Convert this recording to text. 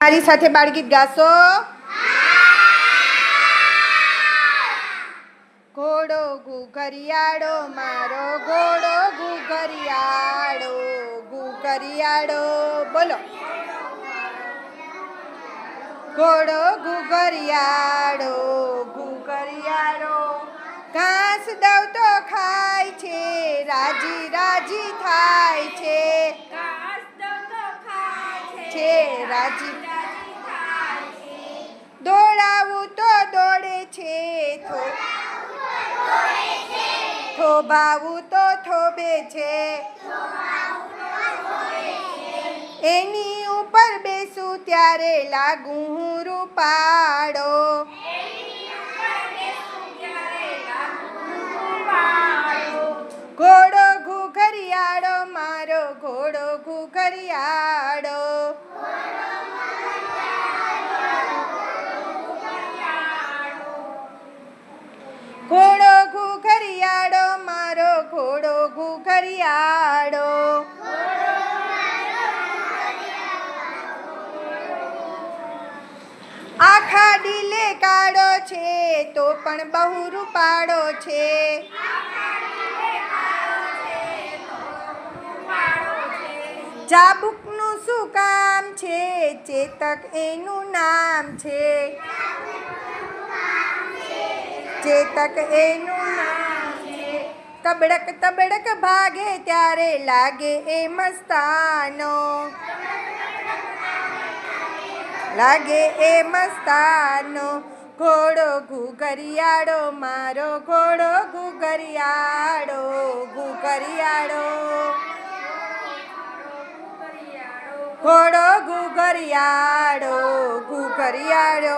મારી સાથે બાળગીત ગાશો? ઘોડો ઘુઘરિયાળો મારો ઘોડો ઘુઘરિયાળો ઘુઘરિયાળો બોલો. ઘોડો ઘુઘરિયાળો ઘુઘરિયાળો ઘાસ દઉં તો ખાય છે, રાજી રાજી થાય છે. ઘાસ દઉં તો ખાય છે, રાજી દોડાવું તો દોડે છે, થોભાવું તો થોભે છે. એની ઉપર બેસું ત્યારે લાગું હું રૂપાળો. ઘોડો ઘુઘરિયાળો મારો ઘોડો ઘુઘરિયાળો. ઘોડો ઘુઘરિયાળો મારો ઘોડો ઘુઘરિયાળો. આખા ડીલે કાળો છે તો પણ બહુ રૂપાળો છે. ચાબુકનું શું કામ છે, ચેતક એનું નામ છે. ચેતક એનું નામ છે. તબડક તબડક ભાગે ત્યારે લાગે એ મસ્તાનો. લાગે એ મસ્તાનો. ઘોડો ઘુઘરિયાળો મારો ઘોડો ઘુઘરિયાળો ઘુઘરિયાળો. ઘોડો ઘુઘરિયાળો ઘુઘરિયાળો.